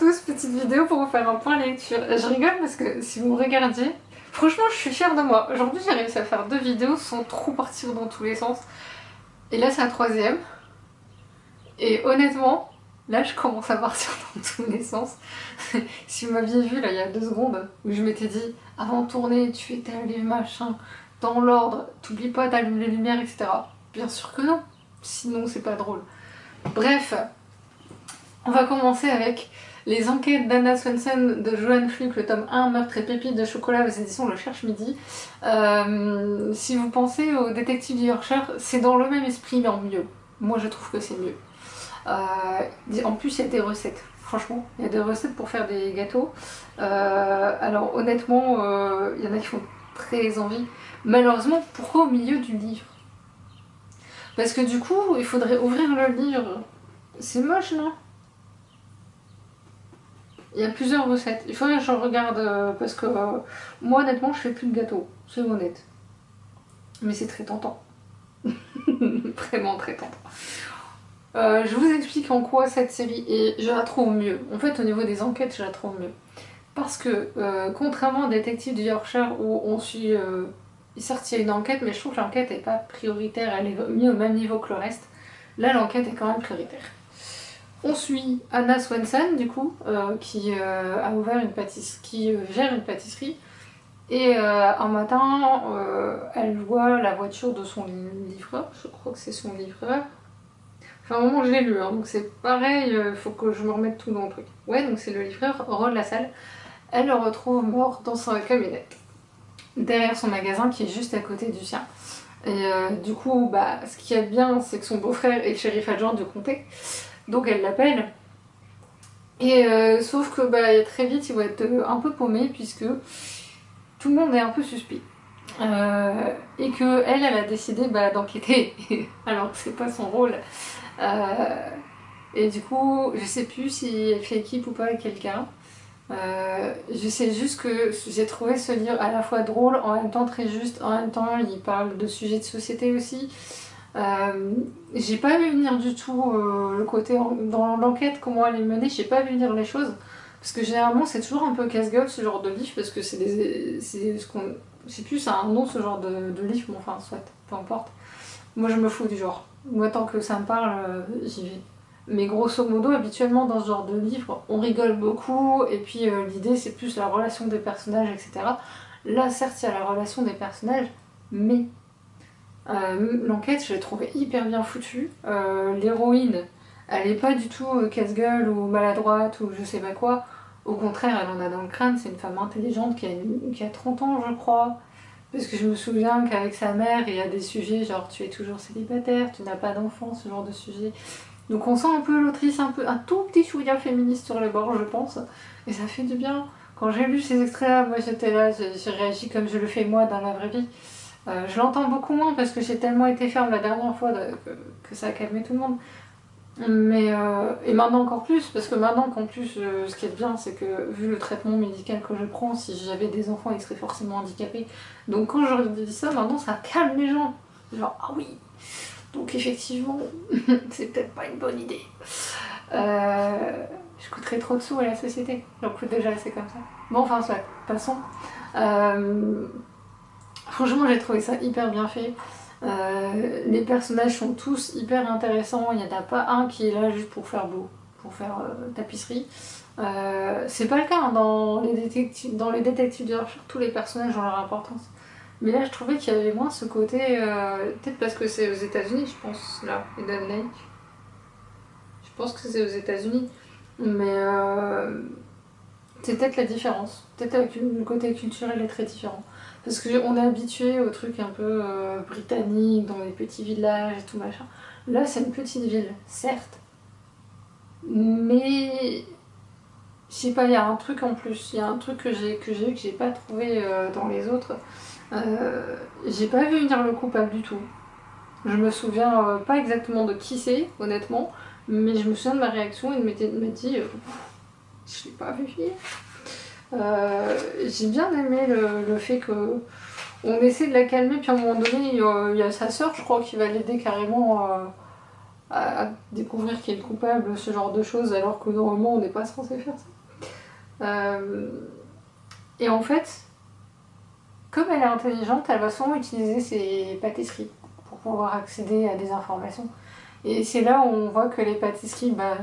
tous, petite vidéo pour vous faire un point lecture. Je rigole parce que si vous me regardiez, franchement je suis fière de moi. Aujourd'hui j'ai réussi à faire 2 vidéos sans trop partir dans tous les sens. Et là c'est la 3e. Et honnêtement, là je commence à partir dans tous les sens. Si vous m'aviez vu là il y a 2 secondes, où je m'étais dit, avant de tourner, tu éteins les machins dans l'ordre, t'oublies pas d'allumer les lumières, etc. Bien sûr que non, sinon c'est pas drôle. Bref, on va commencer avec les enquêtes d'Anna Swensen de Joanne Fluke, le tome 1, Meurtre et pépites de chocolat aux éditions Le Cherche Midi. Si vous pensez au détective du Yorkshire, c'est dans le même esprit mais en mieux. Moi je trouve que c'est mieux. En plus il y a des recettes, franchement, il y a des recettes pour faire des gâteaux. Alors honnêtement, il y en a qui font très envie. Malheureusement, pourquoi au milieu du livre? Parce que du coup, il faudrait ouvrir le livre. C'est moche, non? Il y a plusieurs recettes. Il faudrait que je regarde parce que moi, honnêtement, je fais plus de gâteaux. C'est honnête. Mais c'est très tentant. Vraiment très tentant. Je vous explique en quoi cette série est. Je la trouve mieux. En fait, au niveau des enquêtes, je la trouve mieux. Parce que, contrairement au détective du Yorkshire où on suit. Certes, il y a une enquête, mais je trouve que l'enquête n'est pas prioritaire. Elle est mise au même niveau que le reste. Là, l'enquête est quand même prioritaire. On suit Anna Swensen, du coup, qui a ouvert une pâtisserie, qui gère une pâtisserie. Et un matin, elle voit la voiture de son livreur. Je crois que c'est son livreur. Enfin, au moment où je l'ai lu, hein, donc c'est pareil, il faut que je me remette tout dans le truc. Ouais, donc c'est le livreur, Ron Lassalle. Elle le retrouve mort dans sa camionnette, derrière son magasin qui est juste à côté du sien. Et du coup, bah, ce qui est bien, c'est que son beau-frère est shérif adjoint de comté. Donc elle l'appelle. Et sauf que bah, très vite, il va être un peu paumé puisque tout le monde est un peu suspect. Et que elle a décidé bah, d'enquêter alors que c'est pas son rôle. Et du coup, je sais plus si elle fait équipe ou pas avec quelqu'un. Je sais juste que j'ai trouvé ce livre à la fois drôle, en même temps très juste, en même temps il parle de sujets de société aussi. J'ai pas vu venir du tout le côté dans l'enquête, comment elle est menée, j'ai pas vu venir les choses. Parce que généralement c'est toujours un peu casse-gueule ce genre de livre, parce que c'est ce qu'on. Je sais plus, c'est un nom ce genre de livre, mais enfin, soit, peu importe. Moi je me fous du genre. Moi tant que ça me parle, j'y vais. Mais grosso modo, habituellement dans ce genre de livre, on rigole beaucoup, et puis l'idée c'est plus la relation des personnages, etc. Là, certes, il y a la relation des personnages, mais l'enquête, je l'ai trouvée hyper bien foutue. L'héroïne, elle est pas du tout casse-gueule ou maladroite ou je sais pas quoi. Au contraire, elle en a dans le crâne, c'est une femme intelligente qui a 30 ans, je crois. Parce que je me souviens qu'avec sa mère, il y a des sujets genre tu es toujours célibataire, tu n'as pas d'enfant, ce genre de sujet. Donc on sent un peu l'autrice, un tout petit chouïa féministe sur les bords, je pense. Et ça fait du bien. Quand j'ai lu ces extraits-là, moi j'étais là, j'ai réagi comme je le fais moi dans la vraie vie. Je l'entends beaucoup moins parce que j'ai tellement été ferme la dernière fois que ça a calmé tout le monde. Mais et maintenant encore plus, parce que maintenant qu'en plus, ce qui est bien, c'est que vu le traitement médical que je prends, si j'avais des enfants, ils seraient forcément handicapés. Donc quand je dis ça, maintenant ça calme les gens. Genre, ah oui, donc effectivement, c'est peut-être pas une bonne idée. Je coûterais trop de sous à la société. J'en coûte déjà assez comme ça. Bon, enfin, soit, passons. Franchement, j'ai trouvé ça hyper bien fait. Les personnages sont tous hyper intéressants. Il n'y en a pas un qui est là juste pour faire beau, pour faire tapisserie. C'est pas le cas hein, dans les détectives de Yorkshire, tous les personnages ont leur importance. Mais là, je trouvais qu'il y avait moins ce côté. Peut-être parce que c'est aux États-Unis, je pense, là, Eden Lake. Je pense que c'est aux États-Unis. Mais c'est peut-être la différence. Peut-être que le côté culturel est très différent. Parce qu'on est habitué aux trucs un peu britanniques, dans les petits villages et tout machin. Là, c'est une petite ville, certes. Mais. Je sais pas, il y a un truc en plus. Il y a un truc que j'ai pas trouvé dans les autres. J'ai pas vu venir le coupable du tout. Je me souviens pas exactement de qui c'est, honnêtement, mais je me souviens de ma réaction et de m'a dit je l'ai pas vu venir. J'ai bien aimé le fait que on essaie de la calmer, puis à un moment donné, il y a sa sœur, je crois, qui va l'aider carrément à découvrir qui est le coupable, ce genre de choses, alors que normalement on n'est pas censé faire ça. Et en fait, comme elle est intelligente, elle va souvent utiliser ses pâtisseries pour pouvoir accéder à des informations. Et c'est là où on voit que les pâtisseries, bah,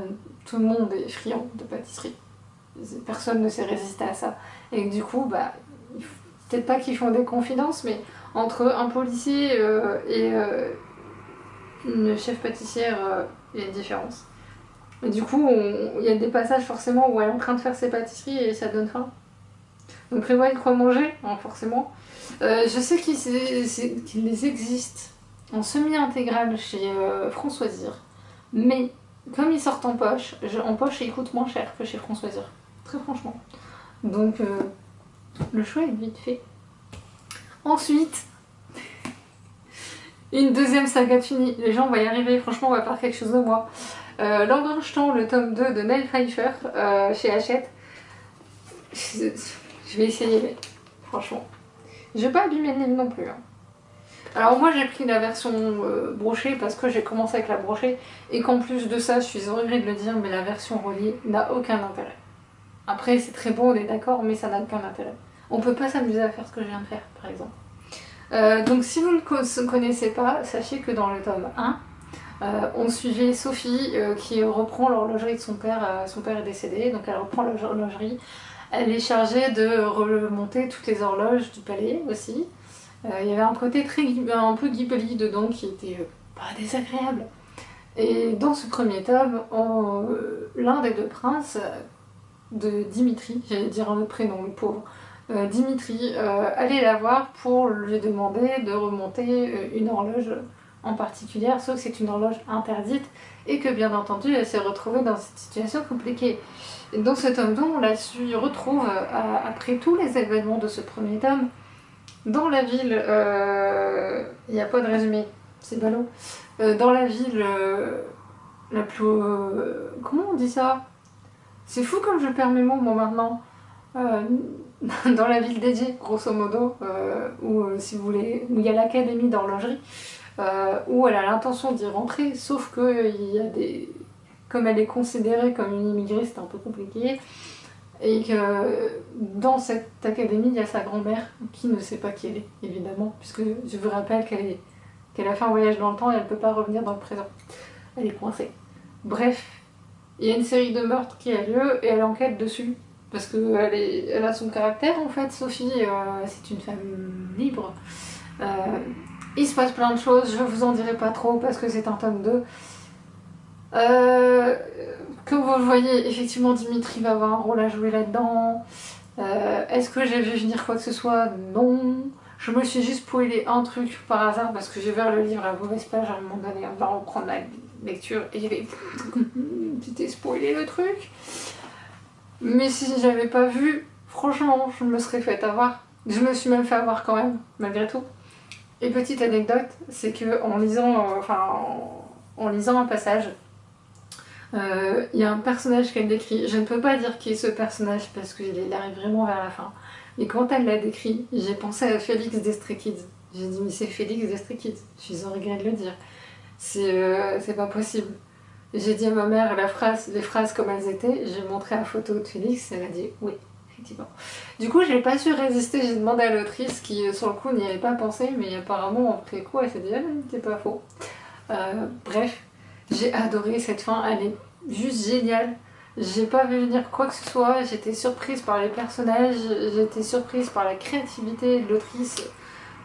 tout le monde est friand de pâtisserie. Personne ne s'est résisté à ça. Et du coup, bah, peut-être pas qu'ils font des confidences, mais entre un policier et une chef pâtissière, il y a une différence. Et du coup, il y a des passages forcément où elle est en train de faire ses pâtisseries et ça donne faim. Donc prévoit une croix manger, hein, forcément. Je sais qu'il les existe en semi-intégrale chez Françoisir, mais comme ils sortent en poche ils coûtent moins cher que chez Françoisir, très franchement. Donc le choix est vite fait. Ensuite, une deuxième saga finie. Les gens vont y arriver, franchement on va faire quelque chose de moi. L'Engrange-Temps, le tome 2 de Neil Pfeiffer chez Hachette. Je vais essayer, mais franchement. Je vais pas abîmer le livre non plus. Hein. Alors moi j'ai pris la version brochée parce que j'ai commencé avec la brochée et qu'en plus de ça, je suis au regret de le dire, mais la version reliée n'a aucun intérêt. Après c'est très beau, on est d'accord, mais ça n'a aucun intérêt. On peut pas s'amuser à faire ce que je viens de faire, par exemple. Donc si vous ne connaissez pas, sachez que dans le tome 1, on suivait Sophie qui reprend l'horlogerie de son père. Son père est décédé, donc elle reprend l'horlogerie. Elle est chargée de remonter toutes les horloges du palais aussi. Il y avait un côté un peu Ghibli dedans qui était pas désagréable. Et dans ce premier tome, l'un des deux princes, de Dimitri, j'allais dire un autre prénom, le pauvre, Dimitri, allait la voir pour lui demander de remonter une horloge en particulier, sauf que c'est une horloge interdite et que bien entendu elle s'est retrouvée dans cette situation compliquée. Et dans ce tome 2, on la retrouve après tous les événements de ce premier tome dans la ville, il n'y a pas de résumé, c'est ballot, dans la ville la plus... comment on dit ça? C'est fou comme je perds mes mots moi maintenant. Dans la ville dédiée, grosso modo, où si vous voulez, où il y a l'académie d'horlogerie, où elle a l'intention d'y rentrer, sauf que il y a des... comme elle est considérée comme une immigrée, c'est un peu compliqué. Et que dans cette académie, il y a sa grand-mère qui ne sait pas qui elle est, évidemment, puisque je vous rappelle qu'elle a fait un voyage dans le temps et elle ne peut pas revenir dans le présent. Elle est coincée. Bref, il y a une série de meurtres qui a lieu et elle enquête dessus. Parce qu'elle a son caractère en fait, Sophie, c'est une femme libre. Il se passe plein de choses, je vous en dirai pas trop parce que c'est un tome 2. Comme vous le voyez, effectivement Dimitri va avoir un rôle à jouer là-dedans. Est-ce que j'ai vu venir quoi que ce soit? Non. Je me suis juste spoilé un truc par hasard parce que j'ai ouvert le livre à la mauvaise page à un moment donné, on va reprendre la lecture et j'avais c'était spoilé le truc. Mais si j'avais pas vu, franchement, je me serais fait avoir. Je me suis même fait avoir quand même, malgré tout. Et petite anecdote, c'est que en lisant un passage, il y a un personnage qu'elle décrit. Je ne peux pas dire qui est ce personnage parce qu'il arrive vraiment vers la fin. Et quand elle l'a décrit, j'ai pensé à Félix des Stray Kids. J'ai dit mais c'est Félix des Stray Kids. Je suis en regret de le dire. C'est pas possible. J'ai dit à ma mère les phrases comme elles étaient. J'ai montré la photo de Félix. Elle a dit oui, effectivement. Du coup, j'ai pas su résister. J'ai demandé à l'autrice qui, sur le coup, n'y avait pas pensé. Mais apparemment, après quoi, elle s'est dit ah, c'est pas faux. Bref. J'ai adoré cette fin, elle est juste géniale. J'ai pas vu venir quoi que ce soit, j'étais surprise par les personnages, j'étais surprise par la créativité de l'autrice.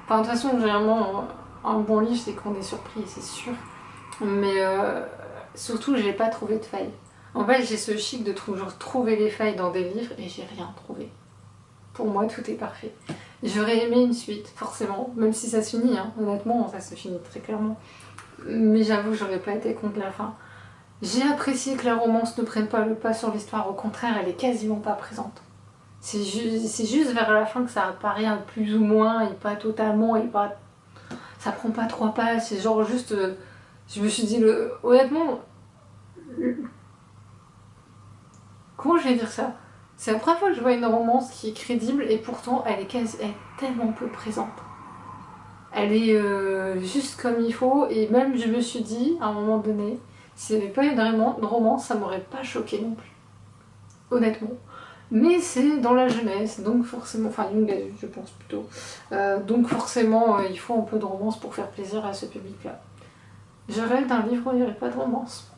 Enfin, de toute façon, généralement, un bon livre, c'est qu'on est surpris, c'est sûr. Mais surtout, j'ai pas trouvé de faille. En fait, j'ai ce chic de toujours trouver les failles dans des livres et j'ai rien trouvé. Pour moi, tout est parfait. J'aurais aimé une suite, forcément, même si ça se finit, hein. Honnêtement, ça se finit très clairement. Mais j'avoue, j'aurais pas été contre la fin. J'ai apprécié que la romance ne prenne pas le pas sur l'histoire, au contraire, elle est quasiment pas présente. C'est juste vers la fin que ça apparaît un plus ou moins, et pas totalement, et pas... Ça prend pas 3 pages, c'est genre juste... Je me suis dit, honnêtement... Comment je vais dire ça? C'est la première fois que je vois une romance qui est crédible, et pourtant elle est tellement peu présente. Elle est juste comme il faut, et même je me suis dit, à un moment donné, S'il n'y avait pas eu de romance, ça m'aurait pas choqué non plus, honnêtement. Mais c'est dans la jeunesse, donc forcément, enfin young adulte je pense plutôt, donc forcément il faut un peu de romance pour faire plaisir à ce public-là. Je rêve d'un livre où il n'y aurait pas de romance.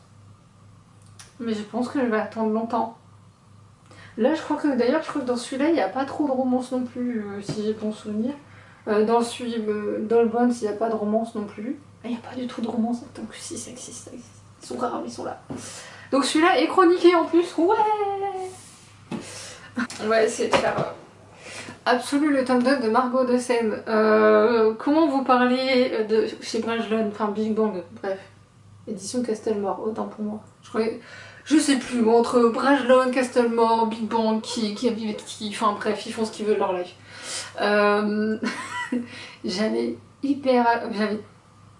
Mais je pense que je vais attendre longtemps. Là je crois que dans celui-là il n'y a pas trop de romance non plus, si j'ai bon souvenir. Dans celui d'Olbon, il n'y a pas de romance non plus. Il n'y a pas du tout de romance, donc si ça existe, ça existe. Ils sont rares, ils sont là. Donc celui-là est chroniqué en plus, ouais. On va essayer de faire Absolu le tome 2 de Margot de Seine. Comment vous parlez de chez Brajlon, enfin Big Bang, bref. Édition Castelmore, autant pour moi. Je sais plus, entre Brajlon, Castelmore, Big Bang, qui a vivé qui, enfin bref, ils font ce qu'ils veulent de leur life. J'avais eu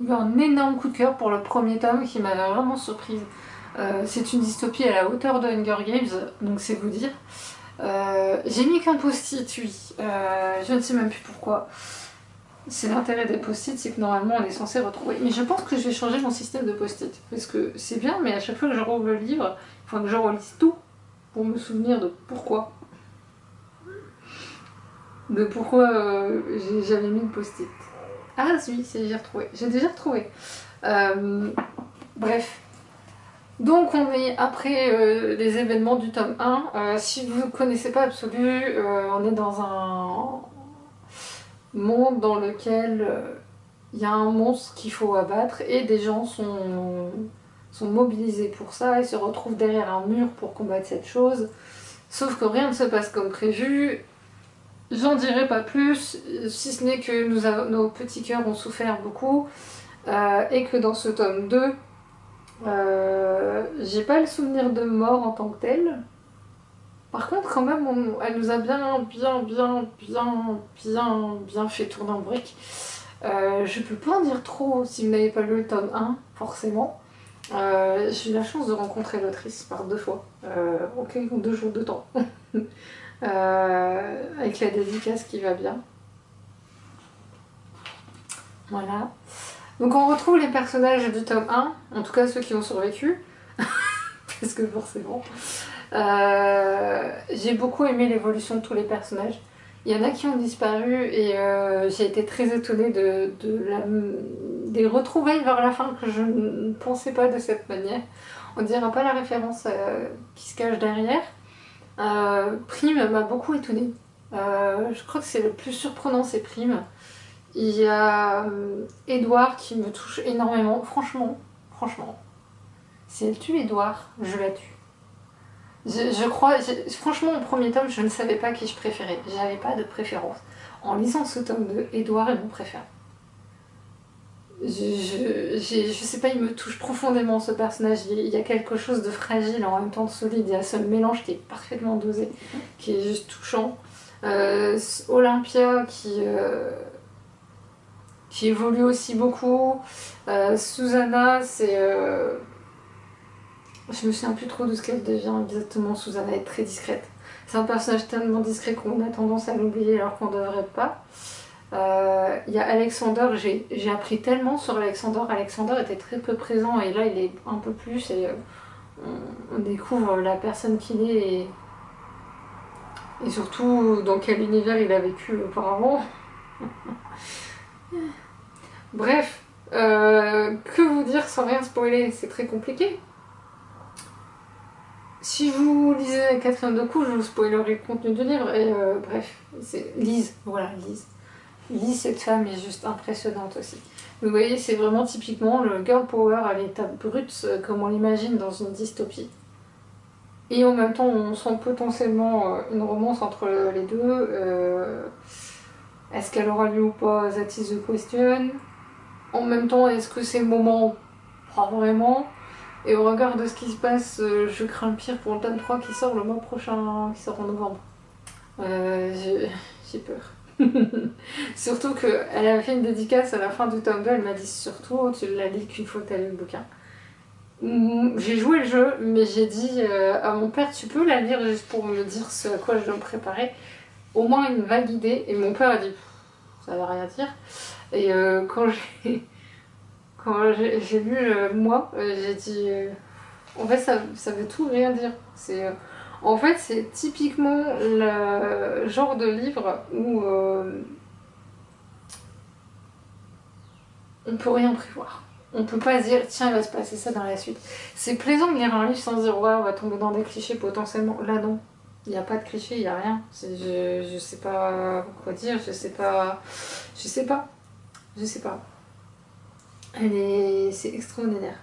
un énorme coup de cœur pour le premier tome qui m'avait vraiment surprise. C'est une dystopie à la hauteur de Hunger Games, donc c'est vous dire. J'ai mis qu'un post-it, oui. Je ne sais même plus pourquoi. C'est l'intérêt des post-it, c'est que normalement on est censé retrouver. Mais je pense que je vais changer mon système de post-it. Parce que c'est bien, mais à chaque fois que je rouvre le livre, il faut que je relise tout pour me souvenir de pourquoi. De pourquoi j'avais mis le post-it. Ah oui, j'ai retrouvé. J'ai déjà retrouvé. Bref. Donc on est après les événements du tome 1. Si vous ne connaissez pas Absolu, on est dans un monde dans lequel il y a un monstre qu'il faut abattre et des gens sont mobilisés pour ça et se retrouvent derrière un mur pour combattre cette chose. Sauf que rien ne se passe comme prévu. J'en dirai pas plus, si ce n'est que nos petits cœurs ont souffert beaucoup et que dans ce tome 2, j'ai pas le souvenir de mort en tant que tel. Par contre, quand même, elle nous a bien fait tourner en brique. Je peux pas en dire trop si vous n'avez pas lu le tome 1, forcément. J'ai eu la chance de rencontrer l'autrice par 2 fois. Ok, 2 jours de temps. Avec la dédicace qui va bien. Voilà. Donc on retrouve les personnages du tome 1, en tout cas ceux qui ont survécu, parce que forcément. J'ai beaucoup aimé l'évolution de tous les personnages. Il y en a qui ont disparu et j'ai été très étonnée des retrouvailles vers la fin que je ne pensais pas de cette manière. On dirait pas la référence qui se cache derrière. Prime m'a beaucoup étonnée. Je crois que c'est le plus surprenant, c'est Prime. Il y a Edouard qui me touche énormément. Franchement, si elle tue Edouard, je la tue. Je crois, franchement, au premier tome, je ne savais pas qui je préférais. J'avais pas de préférence. En lisant ce tome 2, Edouard est mon préféré. Je sais pas, il me touche profondément ce personnage. Il y a quelque chose de fragile en même temps de solide. Il y a ce mélange qui est parfaitement dosé, qui est juste touchant. Olympia qui évolue aussi beaucoup. Susanna, c'est. Je me souviens plus trop de ce qu'elle devient exactement. Susanna est très discrète. C'est un personnage tellement discret qu'on a tendance à l'oublier alors qu'on devrait pas. Il y a Alexander, j'ai appris tellement sur Alexander. Alexander était très peu présent et là il est un peu plus et on découvre la personne qu'il est et surtout dans quel univers il a vécu auparavant. Bref, que vous dire sans rien spoiler, c'est très compliqué. Si vous lisez Catherine Decou, je vous spoilerai le contenu du livre et bref, c'est Lise, voilà Lise. Lise, cette femme est juste impressionnante aussi. Vous voyez, c'est vraiment typiquement le girl power à l'état brut, comme on l'imagine dans une dystopie. Et en même temps, on sent potentiellement une romance entre les deux. Est-ce qu'elle aura lieu ou pas? That is the question. En même temps, est-ce que c'est le moment? Pas vraiment. Et au regard de ce qui se passe, je crains le pire pour le tome 3 qui sort le mois prochain, qui sort en novembre. J'ai peur. Surtout qu'elle avait fait une dédicace à la fin du tome 2, elle m'a dit surtout tu l'as lu qu'une fois que tu as lu le bouquin. J'ai joué le jeu, mais j'ai dit à mon père tu peux la lire juste pour me dire ce à quoi je dois me préparer, au moins une vague idée. Et mon père a dit ça veut rien dire. Et quand Quand j'ai lu moi, j'ai dit en fait ça veut tout rien dire. En fait c'est typiquement le genre de livre où on peut rien prévoir. On peut pas se dire tiens il va se passer ça dans la suite. C'est plaisant de lire un livre sans se dire ouais on va tomber dans des clichés potentiellement. Là non. Il n'y a pas de cliché, il n'y a rien. Je sais pas quoi dire, je sais pas. Je sais pas. Je sais pas. C'est extraordinaire.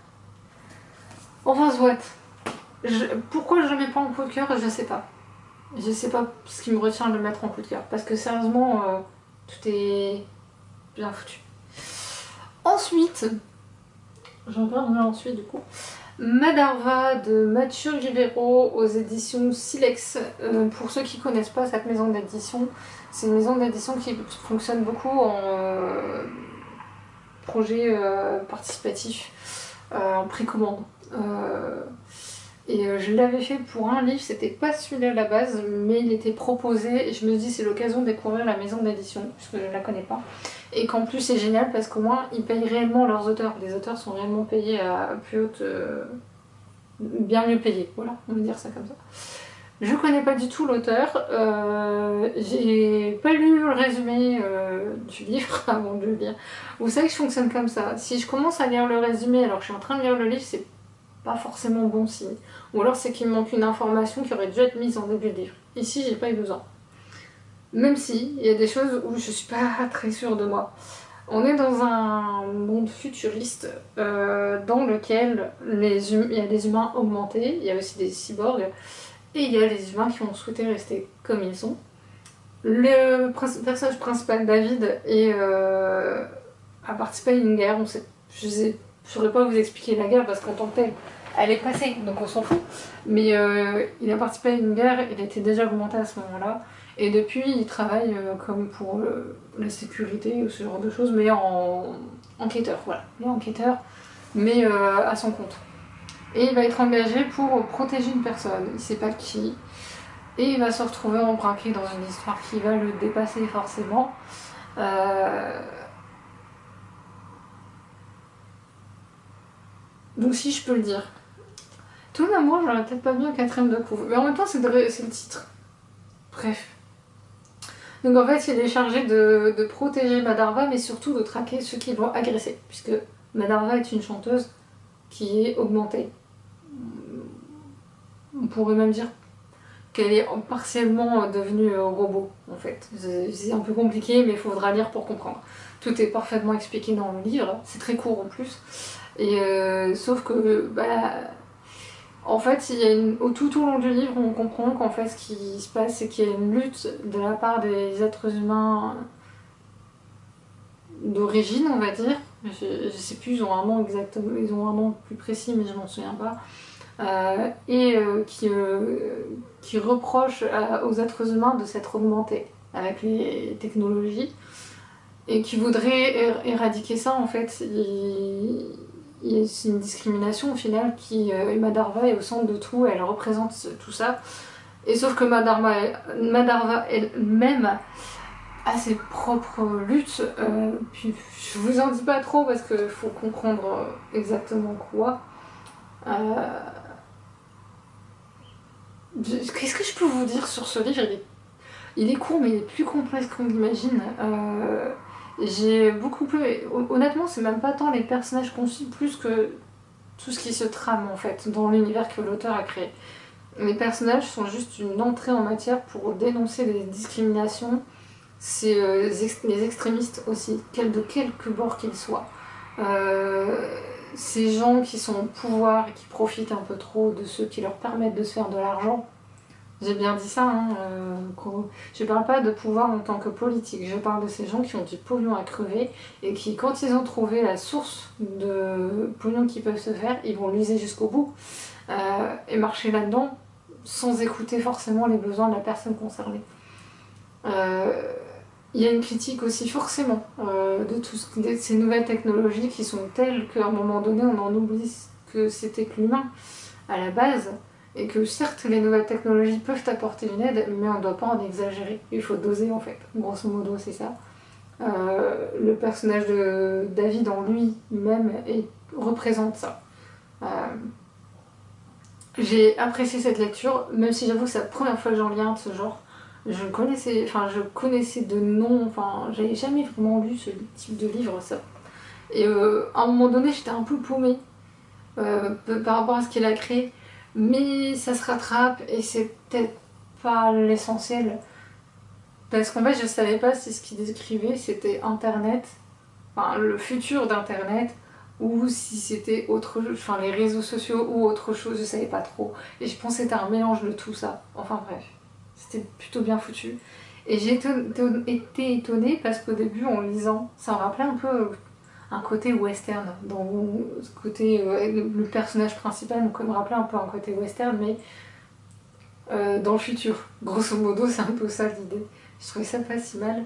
Enfin soit. Pourquoi je le mets pas en coup de cœur, je sais pas. Je sais pas ce qui me retient de le mettre en coup de cœur. Parce que sérieusement, tout est bien foutu. Ensuite, j'en parlerai ensuite du coup. Madarva de Mathieu Rivero aux éditions Silex. Pour ceux qui connaissent pas cette maison d'édition, c'est une maison d'édition qui fonctionne beaucoup en projet participatif, en précommande. Et je l'avais fait pour un livre, c'était pas celui-là à la base, mais il était proposé et je me dis c'est l'occasion de découvrir la maison d'édition, puisque je ne la connais pas. Et qu'en plus c'est génial parce qu'au moins ils payent réellement leurs auteurs. Les auteurs sont réellement payés à plus haute... bien mieux payés, voilà, on va dire ça comme ça. Je connais pas du tout l'auteur, j'ai pas lu le résumé du livre avant de le lire. Vous savez que je fonctionne comme ça, si je commence à lire le résumé alors que je suis en train de lire le livre, c'est pas forcément bon signe. Ou alors c'est qu'il me manque une information qui aurait dû être mise en début de livre. Ici, j'ai pas eu besoin. Même si, il y a des choses où je suis pas très sûre de moi. On est dans un monde futuriste dans lequel il y a des humains augmentés, il y a aussi des cyborgs, et il y a les humains qui ont souhaité rester comme ils sont. Le personnage principal, David, a participé à une guerre. Je ne saurais pas vous expliquer la guerre parce qu'en tant que telle, elle est passée, donc on s'en fout. Mais il a participé à une guerre, il était déjà augmenté à ce moment-là. Et depuis, il travaille comme pour la sécurité ou ce genre de choses, mais en enquêteur, voilà. Il est enquêteur, mais à son compte. Et il va être engagé pour protéger une personne, il sait pas qui. Et il va se retrouver embraqué dans une histoire qui va le dépasser forcément. Donc si je peux le dire. Tout d'amour, j'aurais peut-être pas mis un quatrième de couve. Mais en même temps, c'est le titre. Bref. Donc en fait, il est chargé de protéger Madarva, mais surtout de traquer ceux qui vont agresser. Puisque Madarva est une chanteuse qui est augmentée. On pourrait même dire qu'elle est partiellement devenue robot, en fait. C'est un peu compliqué, mais il faudra lire pour comprendre. Tout est parfaitement expliqué dans le livre, c'est très court en plus. Et sauf que, en fait, tout au long du livre, on comprend qu'en fait, ce qui se passe, c'est qu'il y a une lutte de la part des êtres humains d'origine, on va dire. Je sais plus, ils ont un nom exactement, ils ont un nom plus précis, mais je m'en souviens pas. Qui reproche aux êtres humains de s'être augmentés avec les technologies et qui voudrait éradiquer ça. En fait, c'est une discrimination au final Madarva est au centre de tout, elle représente tout ça. Et sauf que Madarva elle-même a ses propres luttes, puis je vous en dis pas trop parce qu'il faut comprendre exactement quoi. Qu'est-ce que je peux vous dire sur ce livre? Il est court, mais il est plus complexe qu'on l'imagine. J'ai beaucoup plu. Honnêtement, c'est même pas tant les personnages qu'on suit, plus que tout ce qui se trame en fait dans l'univers que l'auteur a créé. Les personnages sont juste une entrée en matière pour dénoncer les discriminations, c'est les extrémistes aussi, de quelque bord qu'ils soient. Ces gens qui sont au pouvoir et qui profitent un peu trop de ceux qui leur permettent de se faire de l'argent. J'ai bien dit ça, hein, je parle pas de pouvoir en tant que politique, je parle de ces gens qui ont du pognon à crever et qui, quand ils ont trouvé la source de pognon qu'ils peuvent se faire, ils vont l'user jusqu'au bout et marcher là-dedans sans écouter forcément les besoins de la personne concernée. Il y a une critique aussi forcément de ces nouvelles technologies qui sont telles qu'à un moment donné on en oublie que c'était que l'humain à la base et que certes les nouvelles technologies peuvent apporter une aide mais on ne doit pas en exagérer, il faut doser en fait, grosso modo c'est ça. Le personnage de David en lui-même représente ça. J'ai apprécié cette lecture, même si j'avoue que c'est la première fois que j'en lis un de ce genre. Je connaissais de nom, enfin, j'avais jamais vraiment lu ce type de livre, ça. Et à un moment donné, j'étais un peu paumée par rapport à ce qu'il a créé, mais ça se rattrape et c'est peut-être pas l'essentiel. Parce qu'en fait, je savais pas si ce qu'il décrivait c'était Internet, enfin le futur d'Internet, ou si c'était autre chose, enfin les réseaux sociaux ou autre chose, je savais pas trop. Et je pensais que c'était un mélange de tout ça. Enfin bref, c'était plutôt bien foutu. Et j'ai été étonnée parce qu'au début, en lisant, ça me rappelait un peu un côté western. Dans ce côté, le personnage principal me rappelait un peu un côté western, mais dans le futur. Grosso modo, c'est un peu ça l'idée. Je trouvais ça pas si mal.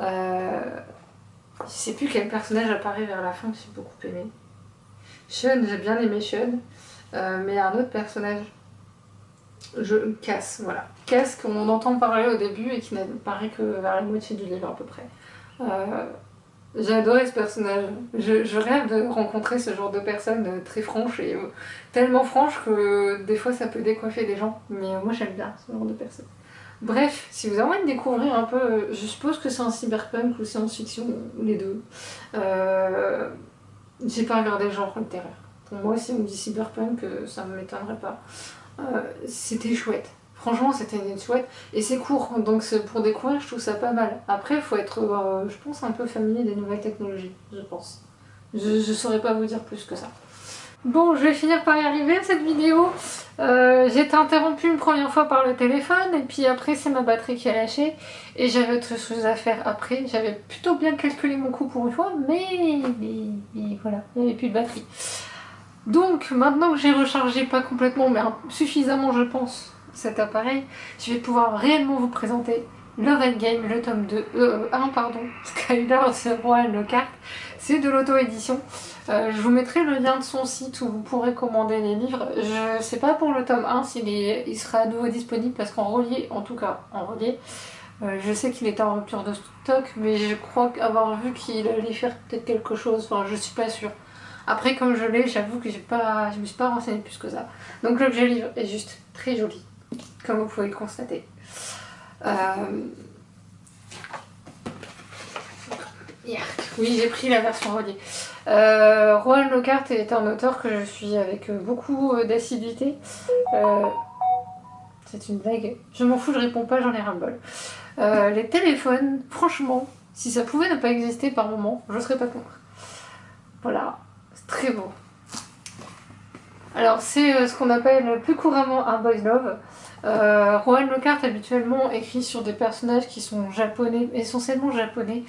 Je sais plus quel personnage apparaît vers la fin que j'ai beaucoup aimé. Sean, j'ai bien aimé Sean. Mais un autre personnage. Cass, voilà. Cass qu'on entend parler au début et qui n'apparaît que vers la moitié du livre à peu près. J'ai adoré ce personnage. Je rêve de rencontrer ce genre de personne très franche et tellement franche que des fois ça peut décoiffer des gens. Mais moi j'aime bien ce genre de personne. Bref, si vous avez envie de découvrir un peu, je suppose que c'est un cyberpunk ou science-fiction, les deux. J'ai pas regardé le genre littéraire. Pour moi, si on me dit cyberpunk, ça me m'étonnerait pas. C'était chouette. Franchement, c'était chouette. Et c'est court, donc pour découvrir, je trouve ça pas mal. Après, il faut être, je pense, un peu familier des nouvelles technologies, je pense. Je saurais pas vous dire plus que ça. Bon, je vais finir par y arriver à cette vidéo. J'ai été interrompue une première fois par le téléphone et puis après c'est ma batterie qui a lâché et j'avais autre chose à faire après. J'avais plutôt bien calculé mon coup pour une fois, mais voilà, il n'y avait plus de batterie. Donc maintenant que j'ai rechargé, pas complètement mais suffisamment je pense, cet appareil, je vais pouvoir réellement vous présenter Love and Game, le tome 1, Skylar The Royal Lockhart. C'est de l'auto-édition. Je vous mettrai le lien de son site où vous pourrez commander les livres. Je sais pas pour le tome 1 il sera à nouveau disponible parce qu'en relié, en tout cas en relié, je sais qu'il était en rupture de stock, mais je crois avoir vu qu'il allait faire peut-être quelque chose, enfin je suis pas sûre. Après comme je l'ai, j'avoue que je me suis pas renseignée plus que ça. Donc l'objet livre est juste très joli, comme vous pouvez le constater. Oui, j'ai pris la version reliée. Roald Lockhart est un auteur que je suis avec beaucoup d'assiduité. C'est une blague. Je m'en fous, je réponds pas, j'en ai ras-le-bol. Les téléphones, franchement, si ça pouvait ne pas exister par moment, je serais pas contre. Voilà, c'est très beau. Alors c'est ce qu'on appelle plus couramment un boys love. Roald Lockhart habituellement écrit sur des personnages qui sont japonais, essentiellement japonais,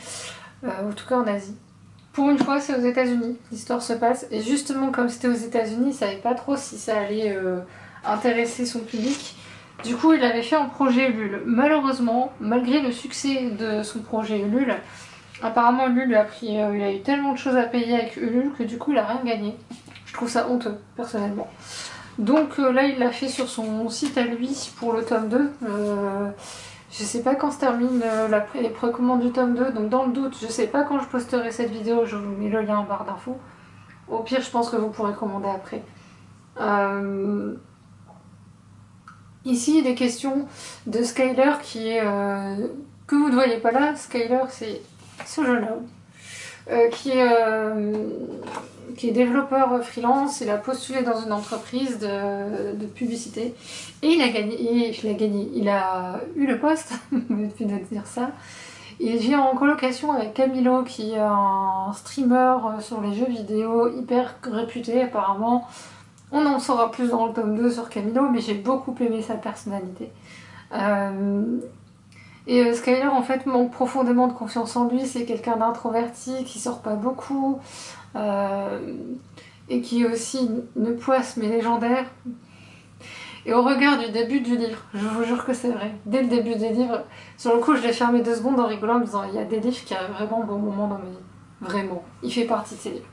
en tout cas en Asie. Pour une fois, c'est aux États-Unis, l'histoire se passe. Et justement, comme c'était aux États-Unis, il savait pas trop si ça allait intéresser son public. Du coup, il avait fait un projet Ulule. Malheureusement, malgré le succès de son projet Ulule, apparemment Ulule il a eu tellement de choses à payer avec Ulule que du coup, il a rien gagné. Je trouve ça honteux, personnellement. Donc là, il l'a fait sur son site à lui pour le tome 2. Je sais pas quand se termine les précommandes du tome 2, donc dans le doute, je sais pas quand je posterai cette vidéo, je vous mets le lien en barre d'infos. Au pire, je pense que vous pourrez commander après. Ici, il est question de Skylar qui est... que vous ne voyez pas là, Skylar c'est ce jeune homme qui est développeur freelance. Il a postulé dans une entreprise de publicité et il a gagné, il a eu le poste, depuis de dire ça. Il vit en colocation avec Camilo qui est un streamer sur les jeux vidéo hyper réputé apparemment. On en saura plus dans le tome 2 sur Camilo, mais j'ai beaucoup aimé sa personnalité. Et Skylar en fait manque profondément de confiance en lui, c'est quelqu'un d'introverti qui sort pas beaucoup et qui est aussi une poisse mais légendaire. Et au regard du début du livre, je vous jure que c'est vrai, dès le début du livre, sur le coup je l'ai fermé 2 secondes en rigolant en me disant il y a des livres qui arrivent vraiment au bon moment dans ma vie. Vraiment, il fait partie de ces livres.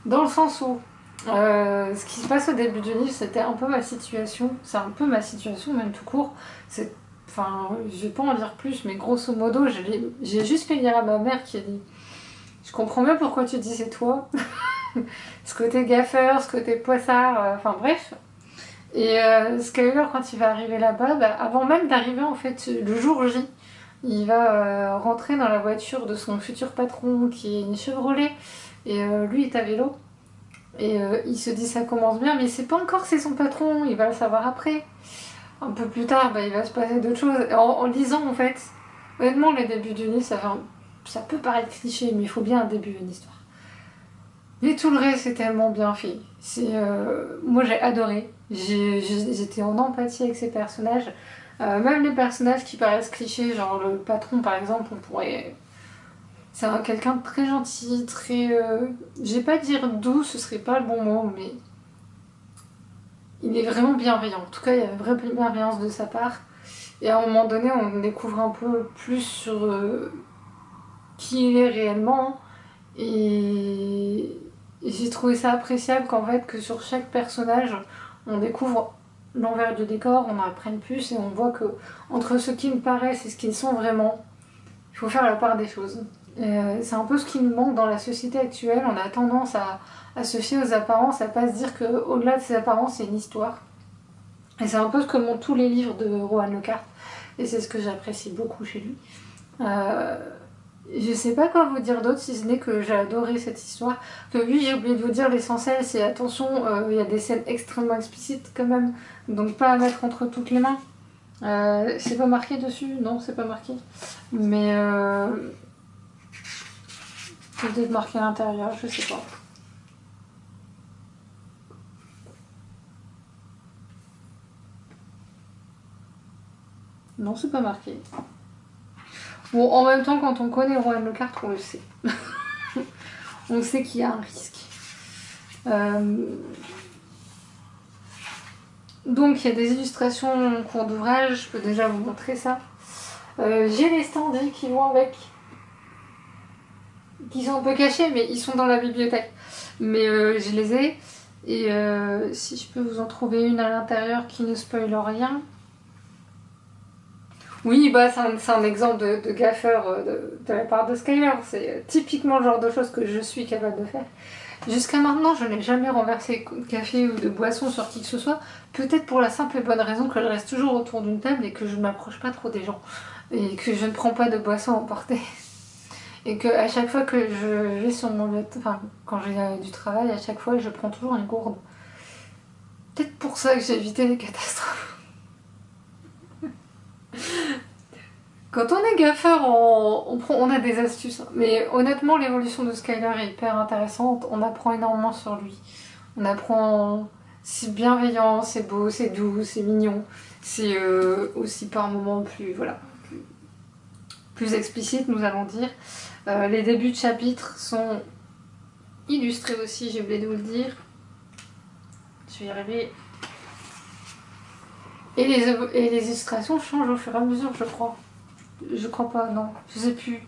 Dans le sens où ce qui se passe au début du livre, c'était un peu ma situation, c'est un peu ma situation même tout court, Enfin, je vais pas en dire plus, mais grosso modo, j'ai juste fait lire à ma mère qui a dit je comprends bien pourquoi tu dis c'est toi. Ce côté gaffeur, ce côté poissard, enfin bref. Et Skyler, quand il va arriver là-bas, bah, avant même d'arriver en fait le jour J, il va rentrer dans la voiture de son futur patron qui est une Chevrolet. Et lui est à vélo. Et il se dit ça commence bien, mais il sait pas encore que c'est son patron, il va le savoir après. Un peu plus tard, bah, il va se passer d'autres choses. En lisant en fait, honnêtement, les débuts du livre, ça peut paraître cliché, mais il faut bien un début d'une histoire. Et tout le reste, c'est tellement bien fait. Moi, j'ai adoré. J'étais en empathie avec ces personnages. Même les personnages qui paraissent clichés, genre le patron par exemple, on pourrait. C'est quelqu'un de très gentil, très. Je vais pas dire doux, ce serait pas le bon mot, mais. Il est vraiment bienveillant. En tout cas, il y a une vraie bienveillance de sa part. Et à un moment donné, on découvre un peu plus sur qui il est réellement. Et j'ai trouvé ça appréciable qu'en fait, que sur chaque personnage, on découvre l'envers du décor, on en apprenne plus et on voit que entre ce qui me paraissent et ce qu'ils sont vraiment, il faut faire la part des choses. C'est un peu ce qui nous manque dans la société actuelle. On a tendance à se fier aux apparences, à pas se dire qu'au-delà de ces apparences, c'est une histoire. Et c'est un peu ce que montrent tous les livres de Rohan Le Carthé. Et c'est ce que j'apprécie beaucoup chez lui. Je sais pas quoi vous dire d'autre si ce n'est que j'ai adoré cette histoire. Que oui, j'ai oublié de vous dire l'essentiel, c'est attention, il y a des scènes extrêmement explicites quand même, donc pas à mettre entre toutes les mains. C'est pas marqué dessus, non, c'est pas marqué. Mais peut-être marqué à l'intérieur, je sais pas. Non, c'est pas marqué. Bon, en même temps, quand on connaît Rohan Le Carthé, on le sait. On sait qu'il y a un risque. Donc, il y a des illustrations en cours d'ouvrage, je peux déjà vous montrer ça. J'ai les standees qui vont avec, qui sont un peu cachés, mais ils sont dans la bibliothèque. Mais je les ai. Et si je peux vous en trouver une à l'intérieur qui ne spoile rien. Oui, bah c'est un exemple de gaffeur de la part de Skyler. C'est typiquement le genre de choses que je suis capable de faire. Jusqu'à maintenant, je n'ai jamais renversé de café ou de boisson sur qui que ce soit. Peut-être pour la simple et bonne raison que je reste toujours autour d'une table et que je ne m'approche pas trop des gens. Et que je ne prends pas de boisson emportée. Et que à chaque fois que je vais sur mon lieu, enfin quand j'ai du travail, à chaque fois je prends toujours une gourde. Peut-être pour ça que j'ai évité les catastrophes. Quand on est gaffeur, on a des astuces. Mais honnêtement, l'évolution de Skyler est hyper intéressante. On apprend énormément sur lui. On apprend. C'est bienveillant, c'est beau, c'est doux, c'est mignon. C'est aussi par moments plus explicite, nous allons dire. Les débuts de chapitres sont illustrés aussi, j'ai oublié de vous le dire. Je vais y arriver. Et les illustrations changent au fur et à mesure, je crois. Je crois pas, non. Je sais plus.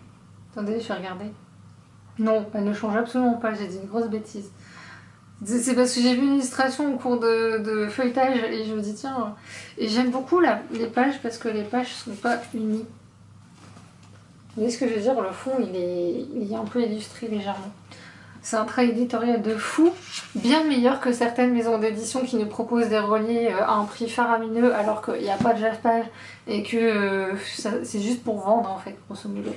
Attendez, je vais regarder. Non, elle ne change absolument pas, j'ai dit une grosse bêtise. C'est parce que j'ai vu une illustration au cours de feuilletage et je me dis tiens. Et j'aime beaucoup les pages parce que les pages sont pas unies. Vous voyez ce que je veux dire? Le fond il est un peu illustré légèrement. C'est un travail éditorial de fou, bien meilleur que certaines maisons d'édition qui nous proposent des reliés à un prix faramineux alors qu'il n'y a pas de jaspage et que c'est juste pour vendre en fait, grosso modo.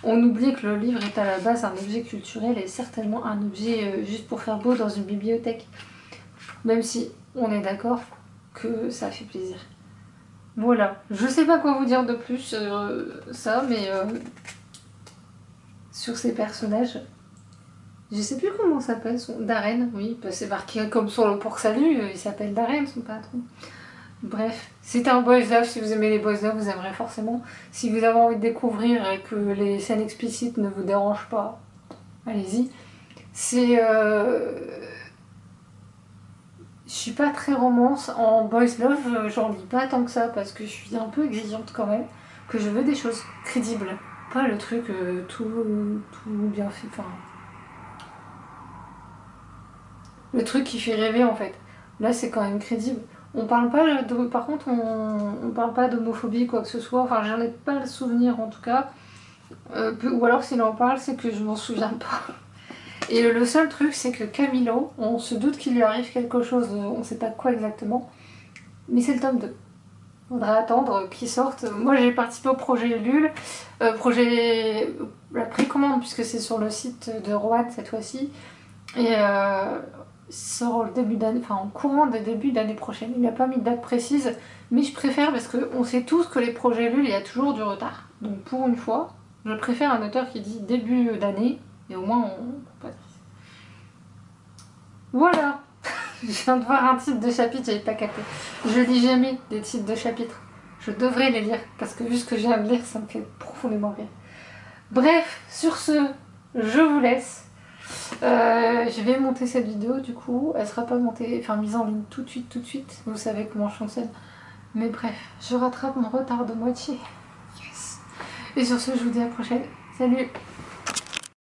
On oublie que le livre est à la base un objet culturel et certainement un objet juste pour faire beau dans une bibliothèque. Même si on est d'accord que ça fait plaisir. Voilà, je sais pas quoi vous dire de plus sur ça, mais sur ces personnages. Je sais plus comment ça s'appelle, Darren, oui, c'est marqué comme sur le Port-Salut, il s'appelle Darren, son patron. Bref, c'est un boys love, si vous aimez les boys love, vous aimerez forcément. Si vous avez envie de découvrir et que les scènes explicites ne vous dérangent pas, allez-y. Je suis pas très romance, en boys love, j'en lis pas tant que ça, parce que je suis un peu exigeante quand même, que je veux des choses crédibles. Pas le truc tout bien fait, enfin... Le truc qui fait rêver en fait. Là c'est quand même crédible. On parle pas de... Par contre, on parle pas d'homophobie, quoi que ce soit. Enfin, j'en ai pas le souvenir en tout cas. Ou alors s'il en parle, c'est que je m'en souviens pas. Et le seul truc, c'est que Camilo, on se doute qu'il lui arrive quelque chose, on sait pas quoi exactement. Mais c'est le tome 2. Faudra attendre qu'il sorte. Moi j'ai participé au projet Ulule, la précommande puisque c'est sur le site de Roanne cette fois-ci. Et il sort au début d'année, enfin en courant des débuts d'année prochaine. Il n'a pas mis de date précise, mais je préfère parce qu'on sait tous que les projets Ulule, il y a toujours du retard. Donc pour une fois, je préfère un auteur qui dit début d'année, et au moins on peut pas dire. Voilà. Je viens de voir un titre de chapitre, j'avais pas capté. Je lis jamais des titres de chapitres. Je devrais les lire, parce que vu ce que j'ai à me lire, ça me fait profondément rire. Bref, sur ce, je vous laisse. Je vais monter cette vidéo du coup. Elle sera pas montée, enfin mise en ligne tout de suite. Vous savez comment je fonctionne. Mais bref, je rattrape mon retard de moitié. Yes. Et sur ce, je vous dis à la prochaine. Salut!